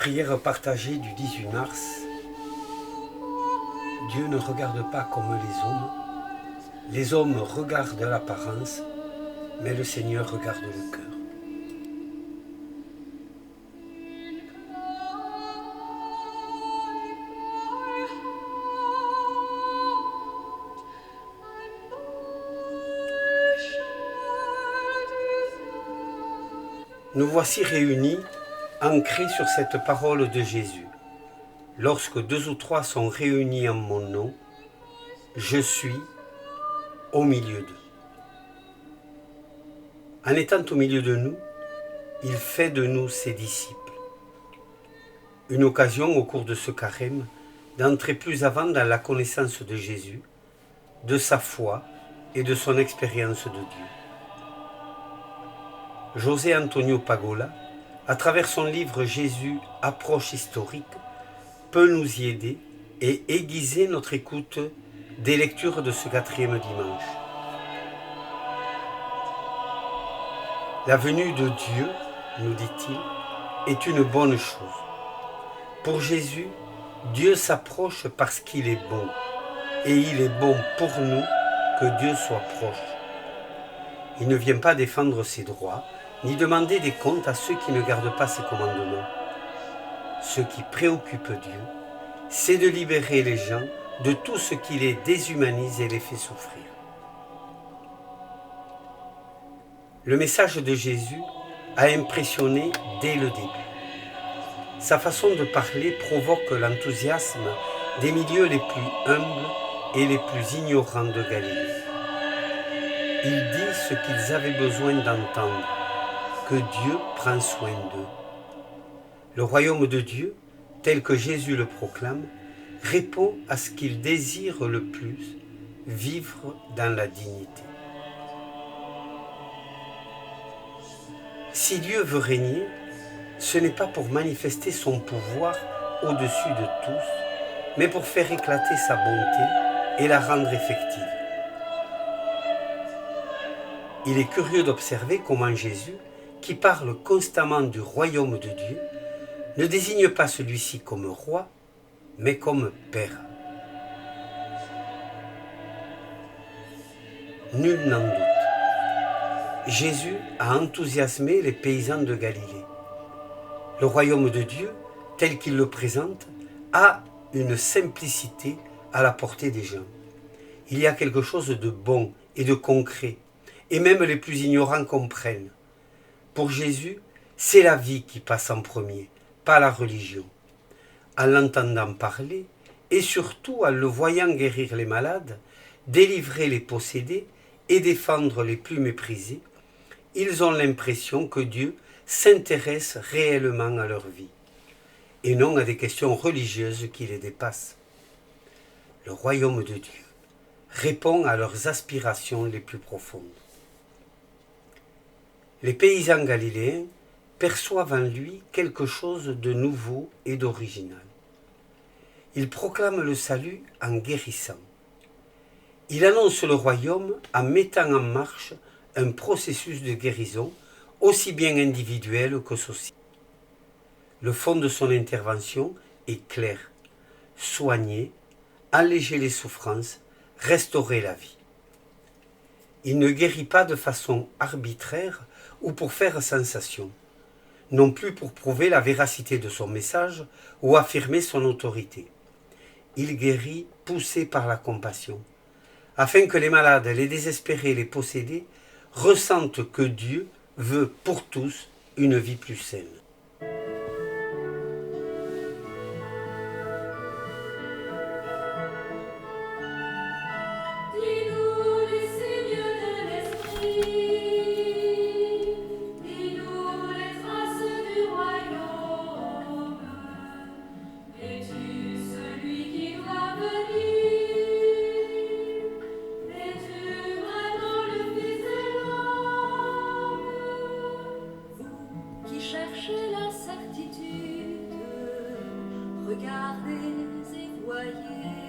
Prière partagée du 18 mars. Dieu ne regarde pas comme les hommes. Les hommes regardent l'apparence, mais le Seigneur regarde le cœur. Nous voici réunis, ancrés sur cette parole de Jésus. Lorsque 2 ou 3 sont réunis en mon nom, je suis au milieu d'eux. En étant au milieu de nous, il fait de nous ses disciples. Une occasion au cours de ce carême d'entrer plus avant dans la connaissance de Jésus, de sa foi et de son expérience de Dieu. José Antonio Pagola, à travers son livre Jésus, approche historique, peut nous y aider et aiguiser notre écoute des lectures de ce 4e dimanche. La venue de Dieu, nous dit-il, est une bonne chose. Pour Jésus, Dieu s'approche parce qu'il est bon, et il est bon pour nous que Dieu soit proche. Il ne vient pas défendre ses droits, ni demander des comptes à ceux qui ne gardent pas ses commandements. Ce qui préoccupe Dieu, c'est de libérer les gens de tout ce qui les déshumanise et les fait souffrir. Le message de Jésus a impressionné dès le début. Sa façon de parler provoque l'enthousiasme des milieux les plus humbles et les plus ignorants de Galilée. Il dit ce qu'ils avaient besoin d'entendre, que Dieu prend soin d'eux. Le royaume de Dieu, tel que Jésus le proclame, répond à ce qu'ils désirent le plus, vivre dans la dignité. Si Dieu veut régner, ce n'est pas pour manifester son pouvoir au-dessus de tous, mais pour faire éclater sa bonté et la rendre effective. Il est curieux d'observer comment Jésus, qui parle constamment du royaume de Dieu, ne désigne pas celui-ci comme roi, mais comme Père. Nul n'en doute. Jésus a enthousiasmé les paysans de Galilée. Le royaume de Dieu, tel qu'il le présente, a une simplicité à la portée des gens. Il y a quelque chose de bon et de concret, et même les plus ignorants comprennent. Pour Jésus, c'est la vie qui passe en premier, pas la religion. En l'entendant parler, et surtout en le voyant guérir les malades, délivrer les possédés et défendre les plus méprisés, ils ont l'impression que Dieu s'intéresse réellement à leur vie, et non à des questions religieuses qui les dépassent. Le royaume de Dieu répond à leurs aspirations les plus profondes. Les paysans galiléens perçoivent en lui quelque chose de nouveau et d'original. Il proclame le salut en guérissant. Il annonce le royaume en mettant en marche un processus de guérison aussi bien individuel que social. Le fond de son intervention est clair. Soigner, alléger les souffrances, restaurer la vie. Il ne guérit pas de façon arbitraire ou pour faire sensation, non plus pour prouver la véracité de son message ou affirmer son autorité. Il guérit poussé par la compassion, afin que les malades, les désespérés, les possédés ressentent que Dieu veut pour tous une vie plus saine. Cherchez la certitude, regardez et voyez.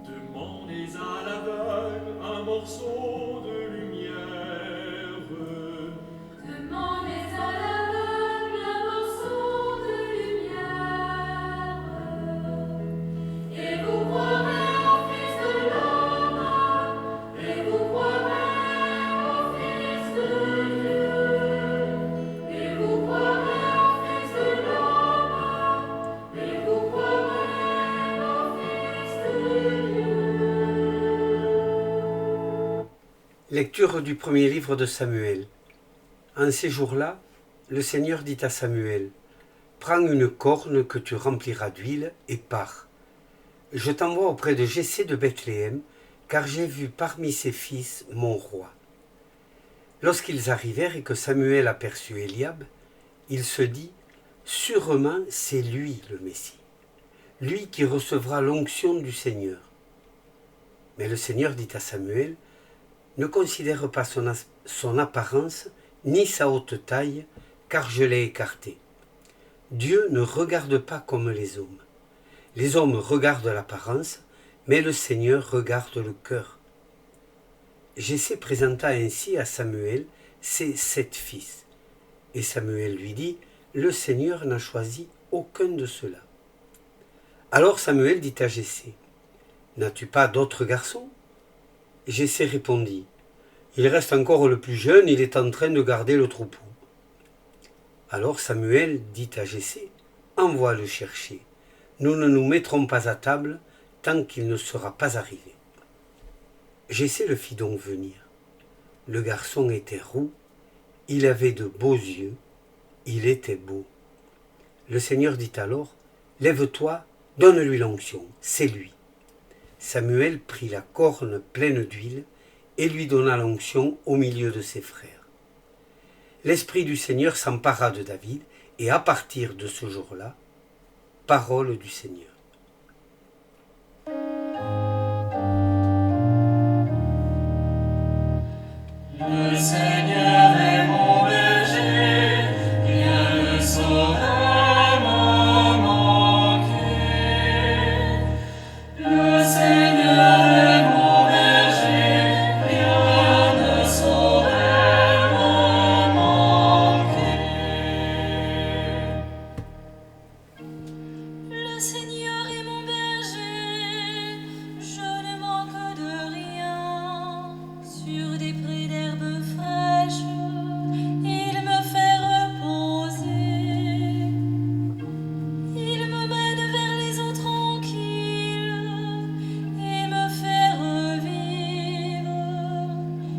Demandez à l'aveugle un morceau de lumière. Demandez à l'aveugle un morceau Lecture du premier livre de Samuel. En ces jours-là, le Seigneur dit à Samuel, « Prends une corne que tu rempliras d'huile et pars. Je t'envoie auprès de Jessé de Bethléem, car j'ai vu parmi ses fils mon roi. » Lorsqu'ils arrivèrent et que Samuel aperçut Eliab, il se dit, « Sûrement c'est lui le Messie, lui qui recevra l'onction du Seigneur. » Mais le Seigneur dit à Samuel, « Ne considère pas son apparence ni sa haute taille, car je l'ai écarté. Dieu ne regarde pas comme les hommes. Les hommes regardent l'apparence, mais le Seigneur regarde le cœur. » Jessé présenta ainsi à Samuel ses 7 fils. Et Samuel lui dit, « Le Seigneur n'a choisi aucun de ceux-là. » Alors Samuel dit à Jessé, « N'as-tu pas d'autres garçons ?» Jessé répondit, « Il reste encore le plus jeune, il est en train de garder le troupeau. » Alors Samuel dit à Jessé, « Envoie le chercher. Nous ne nous mettrons pas à table tant qu'il ne sera pas arrivé. » Jessé le fit donc venir. Le garçon était roux, il avait de beaux yeux, il était beau. Le Seigneur dit alors, « Lève-toi, donne-lui l'onction, c'est lui. » Samuel prit la corne pleine d'huile et lui donna l'onction au milieu de ses frères. L'Esprit du Seigneur s'empara de David, et à partir de ce jour-là, parole du Seigneur. Le Seigneur est mon berger, rien ne saurait me manquer. Le Seigneur est mon berger, rien ne saurait me manquer. Le Seigneur est mon berger, je ne manque de rien. Sur des prés d'herbes fraîches, il me fait reposer. Il me mène vers les eaux tranquilles et me fait revivre.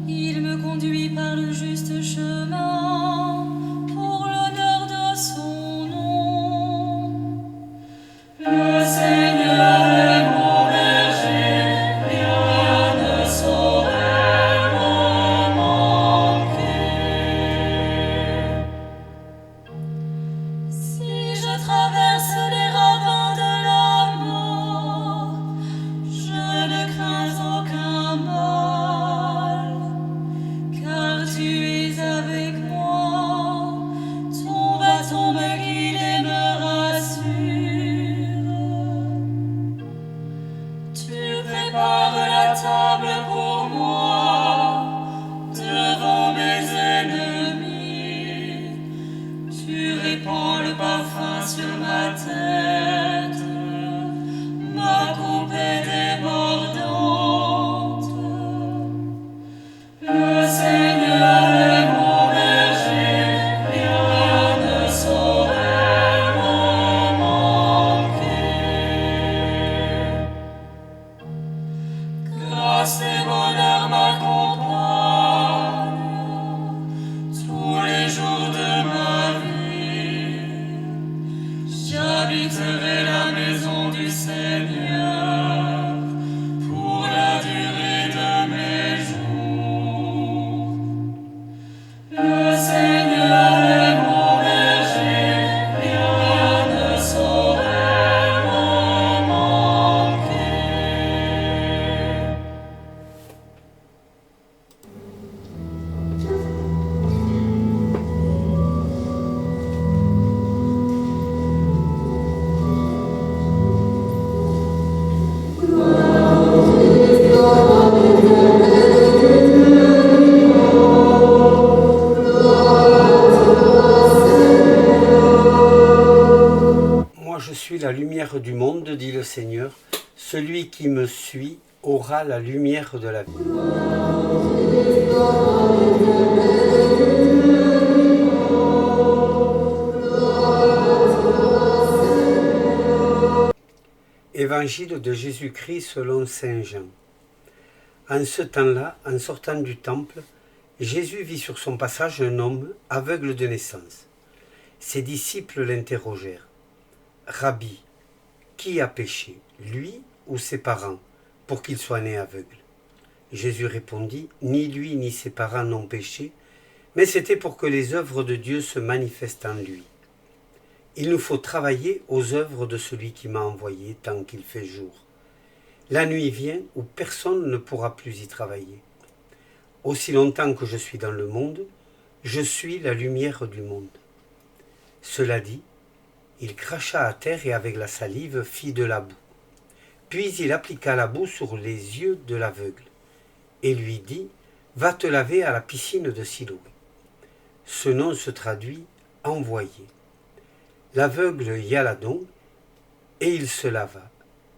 Il me conduit par le juste chemin pour l'honneur de son nom. Le Seigneur est mon berger, rien ne saurait me manquer. Si je traverse les ravins de la mort, je ne crains aucun mal, car tu es avec moi. Ton bâton me guide et me rassure. Tu prépares la table pour moi devant mes ennemis. Tu répands le parfum sur ma tête, ma coupe est débordante. Le Seigneur est mon berger, rien ne saurait me manquer. Grâce et bonheur m'accompagnent tous les jours de ma vie. J'habiterai la maison du Seigneur pour la durée de mes jours. Le Seigneur est mon berger, rien ne saurait me manquer. Moi je suis la lumière du monde, dit le Seigneur. Celui qui me suit aura la lumière de la vie. Évangile de Jésus-Christ selon saint Jean. En ce temps-là, en sortant du temple, Jésus vit sur son passage un homme aveugle de naissance. Ses disciples l'interrogèrent. « Rabbi, qui a péché, lui ou ses parents, pour qu'il soit né aveugle ?» Jésus répondit, « Ni lui ni ses parents n'ont péché, mais c'était pour que les œuvres de Dieu se manifestent en lui. Il nous faut travailler aux œuvres de celui qui m'a envoyé tant qu'il fait jour. La nuit vient où personne ne pourra plus y travailler. Aussi longtemps que je suis dans le monde, je suis la lumière du monde. » Cela dit, il cracha à terre et avec la salive fit de la boue. Puis il appliqua la boue sur les yeux de l'aveugle et lui dit « Va te laver à la piscine de Siloé ». Ce nom se traduit « envoyé ». L'aveugle y alla donc et il se lava.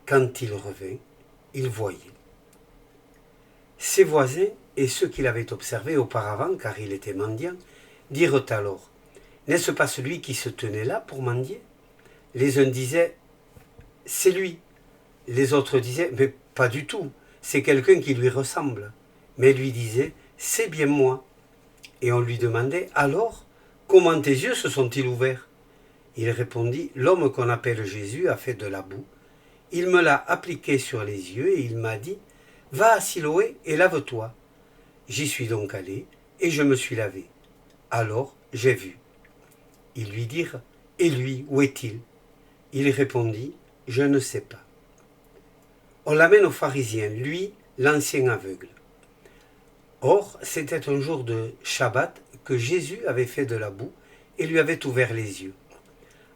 Quand il revint, il voyait. Ses voisins et ceux qui l'avaient observé auparavant, car il était mendiant, dirent alors « N'est-ce pas celui qui se tenait là pour mendier ?» Les uns disaient « C'est lui ». Les autres disaient « Mais pas du tout, c'est quelqu'un qui lui ressemble. » Mais lui disait « C'est bien moi ». Et on lui demandait « Alors, comment tes yeux se sont-ils ouverts ?» Il répondit « L'homme qu'on appelle Jésus a fait de la boue. Il me l'a appliqué sur les yeux et il m'a dit « Va à Siloé et lave-toi ». J'y suis donc allé et je me suis lavé. Alors j'ai vu. Ils lui dirent « Et lui, où est-il » Il répondit « Je ne sais pas ». On l'amène aux pharisiens, lui, l'ancien aveugle. Or, c'était un jour de Shabbat que Jésus avait fait de la boue et lui avait ouvert les yeux.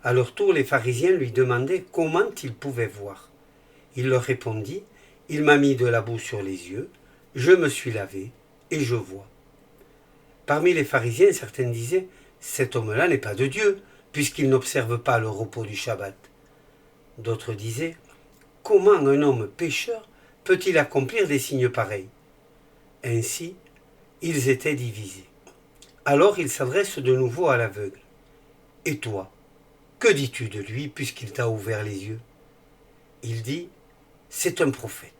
À leur tour, les pharisiens lui demandaient comment il pouvait voir. Il leur répondit « Il m'a mis de la boue sur les yeux, je me suis lavé et je vois. » Parmi les pharisiens, certains disaient « Cet homme-là n'est pas de Dieu, puisqu'il n'observe pas le repos du Shabbat. » D'autres disaient « Comment un homme pécheur peut-il accomplir des signes pareils ?» Ainsi, ils étaient divisés. Alors il s'adresse de nouveau à l'aveugle. « Et toi, que dis-tu de lui puisqu'il t'a ouvert les yeux ?» Il dit « C'est un prophète. »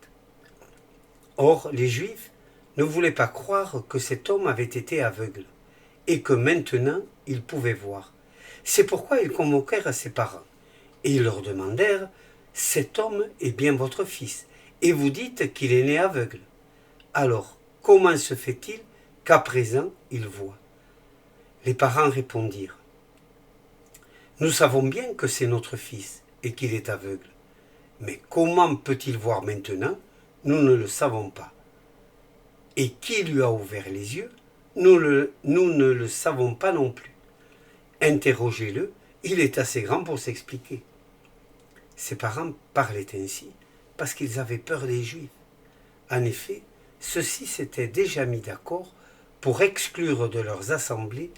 Or, les Juifs ne voulaient pas croire que cet homme avait été aveugle et que maintenant il pouvait voir. C'est pourquoi ils convoquèrent ses parents et ils leur demandèrent « Cet homme est bien votre fils et vous dites qu'il est né aveugle. Alors, comment se fait-il qu'à présent il voit ?» Les parents répondirent « Nous savons bien que c'est notre fils et qu'il est aveugle. Mais comment peut-il voir maintenant? Nous ne le savons pas. Et qui lui a ouvert les yeux? Nous ne le savons pas non plus. Interrogez-le, il est assez grand pour s'expliquer. » Ses parents parlaient ainsi parce qu'ils avaient peur des Juifs. En effet, ceux-ci s'étaient déjà mis d'accord pour exclure de leurs assemblées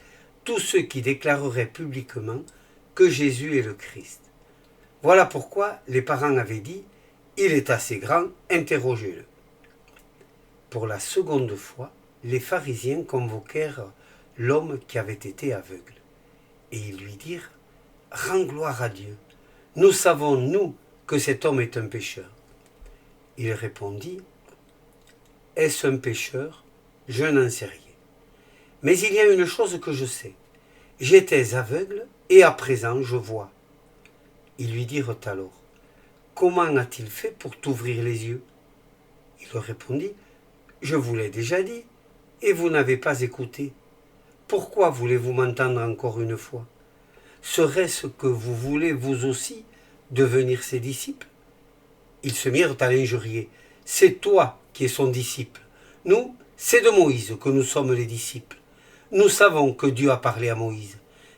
tous ceux qui déclareraient publiquement que Jésus est le Christ. Voilà pourquoi les parents avaient dit « Il est assez grand, interrogez-le ». Pour la seconde fois, les pharisiens convoquèrent l'homme qui avait été aveugle. Et ils lui dirent « Rends gloire à Dieu. Nous savons, nous, que cet homme est un pécheur. » Il répondit « Est-ce un pécheur? Je n'en sais rien. Mais il y a une chose que je sais. J'étais aveugle et à présent je vois. » Ils lui dirent alors « Comment a-t-il fait pour t'ouvrir les yeux ?» Il leur répondit « Je vous l'ai déjà dit, et vous n'avez pas écouté. Pourquoi voulez-vous m'entendre encore une fois? Serait-ce que vous voulez vous aussi devenir ses disciples ?» Ils se mirent à l'injurier. « C'est toi qui es son disciple. Nous, c'est de Moïse que nous sommes les disciples. Nous savons que Dieu a parlé à Moïse,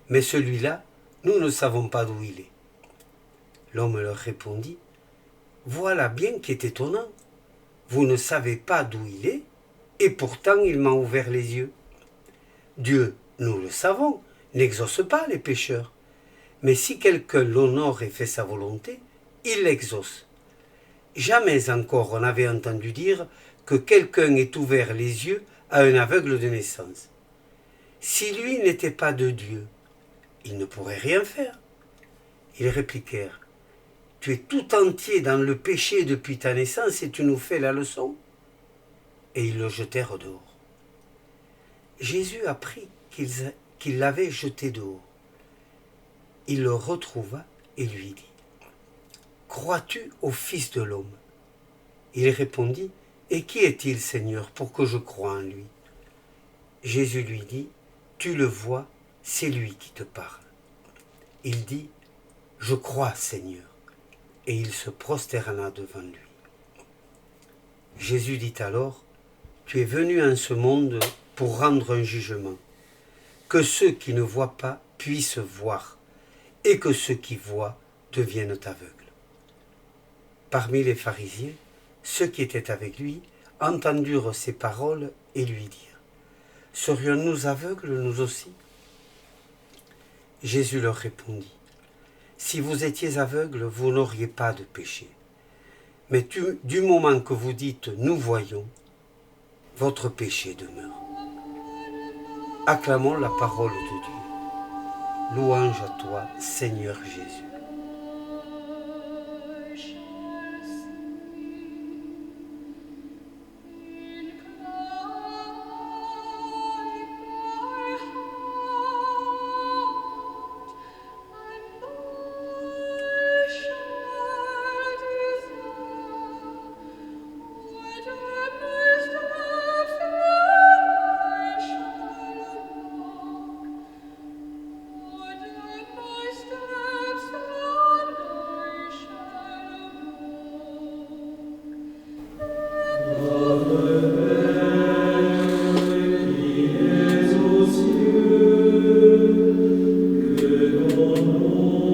mais celui-là, nous ne savons pas d'où il est. » L'homme leur répondit « Voilà bien qui est étonnant. Vous ne savez pas d'où il est, et pourtant il m'a ouvert les yeux. Dieu, nous le savons, n'exauce pas les pécheurs. Mais si quelqu'un l'honore et fait sa volonté, il l'exauce. Jamais encore on n'avait entendu dire que quelqu'un ait ouvert les yeux à un aveugle de naissance. Si lui n'était pas de Dieu, il ne pourrait rien faire. » Ils répliquèrent « Tu es tout entier dans le péché depuis ta naissance et tu nous fais la leçon ?» et ils le jetèrent dehors. Jésus apprit qu'ils l'avaient jeté dehors. Il le retrouva et lui dit, « Crois-tu au Fils de l'homme » Il répondit, « Et qui est-il, Seigneur, pour que je croie en lui » Jésus lui dit, « Tu le vois, c'est lui qui te parle. » Il dit, « Je crois, Seigneur. » Et il se prosterna devant lui. Jésus dit alors, « Tu es venu en ce monde pour rendre un jugement, que ceux qui ne voient pas puissent voir, et que ceux qui voient deviennent aveugles. » Parmi les pharisiens, ceux qui étaient avec lui entendirent ces paroles et lui dirent, « Serions-nous aveugles nous aussi ?» Jésus leur répondit, « Si vous étiez aveugles, vous n'auriez pas de péché. Mais du moment que vous dites « nous voyons », votre péché demeure. » Acclamons la parole de Dieu. Louange à toi, Seigneur Jésus. Que ton nom